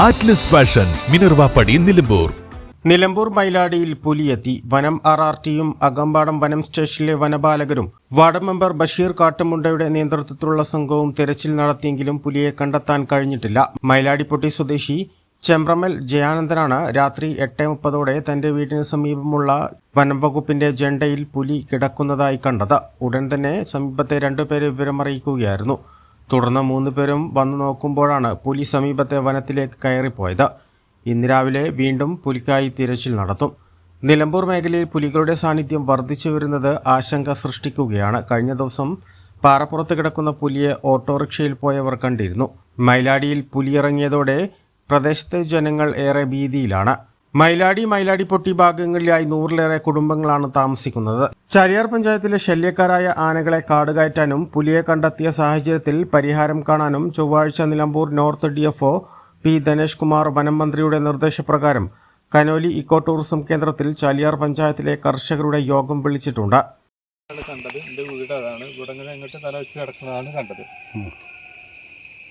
Atlas fashion, Minervappadi, Nilambur. Nilambur മൈലാടിയിൽ പുലിയെത്തി. വനം RRTയും അകമ്പാടം വനം സ്റ്റേഷനിലെ വനപാലകരും വാർഡ് മെമ്പർ ബഷീർ കാട്ടുമുണ്ടയുടെ നേതൃത്വത്തിലുള്ള സംഘവും തെരച്ചിൽ നടത്തിയെങ്കിലും പുലിയെ കണ്ടെത്താൻ കഴിഞ്ഞിട്ടില്ല. മൈലാടിപ്പൊട്ടി സ്വദേശി ചെമ്പ്രമൽ ജയാനന്ദനാണ് രാത്രി 8:30 തന്റെ വീടിന് സമീപമുള്ള വനം വകുപ്പിന്റെ ജണ്ടയിൽ പുലി കിടക്കുന്നതായി കണ്ടത്. ഉടൻ തന്നെ സമീപത്തെ 2 പേരെ വിവരമറിയിക്കുകയായിരുന്നു. തുടർന്ന് 3 പേരും വന്നു നോക്കുമ്പോഴാണ് പുലി സമീപത്തെ വനത്തിലേക്ക് കയറിപ്പോയത്. ഇന്ന് രാവിലെ വീണ്ടും പുലിക്കായി തിരച്ചിൽ നടത്തും. നിലമ്പൂർ മേഖലയിൽ പുലികളുടെ സാന്നിധ്യം വർദ്ധിച്ചു വരുന്നത് ആശങ്ക സൃഷ്ടിക്കുകയാണ്. കഴിഞ്ഞ ദിവസം പാറപ്പുറത്ത് കിടക്കുന്ന പുലിയെ ഓട്ടോറിക്ഷയിൽ പോയവർ കണ്ടിരുന്നു. മൈലാടിയിൽ പുലിയിറങ്ങിയതോടെ പ്രദേശത്തെ ജനങ്ങൾ ഏറെ ഭീതിയിലാണ്. മൈലാടിപ്പൊട്ടി ഭാഗങ്ങളിലായി 100-ലേറെ കുടുംബങ്ങളാണ് താമസിക്കുന്നത്. ചാലിയാർ പഞ്ചായത്തിലെ ശല്യക്കാരായ ആനകളെ കാടുകയറ്റാനും പുലിയെ കണ്ടെത്തിയ സാഹചര്യത്തിൽ പരിഹാരം കാണാനും ചൊവ്വാഴ്ച Nilambur north DFO P. Dhanesh Kumar വനം മന്ത്രിയുടെ നിർദ്ദേശപ്രകാരം കനോലി ഇക്കോ ടൂറിസം കേന്ദ്രത്തിൽ ചാലിയാർ പഞ്ചായത്തിലെ കർഷകരുടെ യോഗം വിളിച്ചിട്ടുണ്ട്.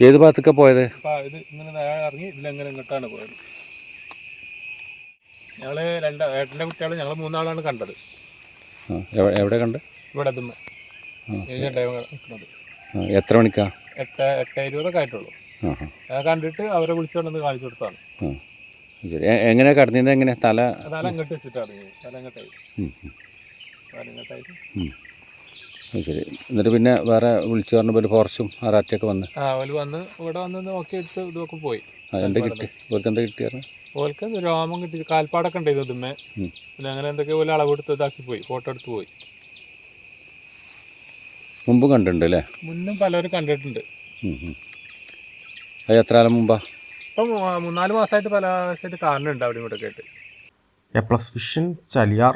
ഏത് ഭാഗത്തൊക്കെ പോയത്? ഇങ്ങോട്ടാണ് പോയത്. ഞങ്ങള് ഏട്ടൻ്റെ കുട്ടികൾ ഞങ്ങൾ 3 ആളാണ് കണ്ടത്. എവിടെ കണ്ട്? ഇവിടെ എത്ര മണിക്കാ? 8:20 ആയിട്ടുള്ളൂ. കണ്ടിട്ട് അവരെ വിളിച്ചുകൊണ്ടെന്ന് കാണിച്ചു കൊടുത്താണ്. എങ്ങനെയാ കടന്നത്? എങ്ങനെയാ തല അങ്ങോട്ട് വെച്ചിട്ടാണ്. ശരി. എന്നിട്ട് പിന്നെ വേറെ വിളിച്ചു പറഞ്ഞ പോലെ ഫോറസ്റ്റും RRTയൊക്കെ വന്ന് വന്ന് ഇവിടെ വന്ന് നോക്കി എടുത്ത് ഇതൊക്കെ പോയി. എന്താ കിട്ടി? ഓർക്ക് എന്താ കിട്ടിയായിരുന്നു? ഓർക്ക് രോമം കിട്ടി, കാൽപ്പാടൊക്കെ ഉണ്ട് ഇതുമ്മേ. പിന്നെ അങ്ങനെ എന്തൊക്കെ പോലെ അളവെടുത്ത് ഇതാക്കി പോയി, ഫോട്ടോ എടുത്ത് പോയി. മുമ്പ് കണ്ടിട്ടുണ്ട് അല്ലേ? മുന്നും പലരും കണ്ടിട്ടുണ്ട്. അത് എത്ര കാലം മുമ്പാ? ഇപ്പം 3-4 മാസമായിട്ട് പല ആയിട്ട് കാണുന്നുണ്ട് അവിടെ ഇവിടെ ആയിട്ട്. A+ vision, Chaliyar.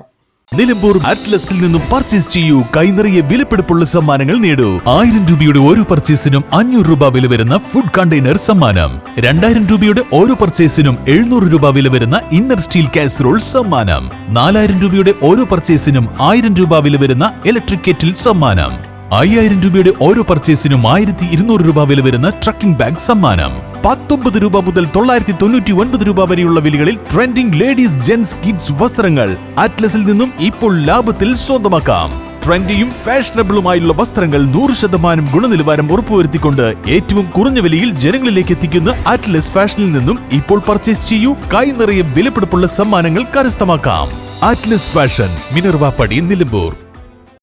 നിലമ്പൂർ അറ്റ്ലസിൽ നിന്നും പർച്ചേസ് ചെയ്യൂ. കൈനിറിയ വിലപിടിപ്പുള്ള സമ്മാനങ്ങൾ നേടൂ. 1000 രൂപയുടെ ഓരോ പർച്ചേസിനും 500 രൂപ വില വരുന്ന ഫുഡ് കണ്ടെയ്നർ സമ്മാനം. 2000 രൂപയുടെ ഓരോ പർച്ചേസിനും 700 രൂപ വില വരുന്ന ഇന്നർ സ്റ്റീൽ കാസറോൾ സമ്മാനം. 4000 രൂപയുടെ ഓരോ പർച്ചേസിനും 1000 രൂപ വില വരുന്ന ഇലക്ട്രിക് കെറ്റിൽ സമ്മാനം. 5000 രൂപയുടെ ഓരോ പർച്ചേസിനും 1200 രൂപ വില വരുന്ന ട്രക്കിംഗ് ബാഗ് സമ്മാനം. 19 രൂപ മുതൽ 999 രൂപ വരെയുള്ള വിലകളിൽ ട്രെൻഡിംഗ് ലേഡീസ് ജെന്റ്സ് കിഡ്സ് വസ്ത്രങ്ങൾ അറ്റ്ലസിൽ നിന്നും ഇപ്പോൾ ലാഭത്തിൽ സ്വന്തമാക്കാം. ട്രെൻഡിയും ഫാഷനബിളുമായുള്ള വസ്ത്രങ്ങൾ 100% ഗുണനിലവാരം ഉറപ്പുവരുത്തിക്കൊണ്ട് ഏറ്റവും കുറഞ്ഞ വിലയിൽ ജനങ്ങളിലേക്ക് എത്തിക്കുന്ന അറ്റ്ലസ് ഫാഷനിൽ നിന്നും ഇപ്പോൾ പർച്ചേസ് ചെയ്യൂ. കൈ നിറയെ വിലപിടിപ്പുള്ള സമ്മാനങ്ങൾ കരസ്ഥമാക്കാം. Atlas fashion, Minervappadi, Nilambur.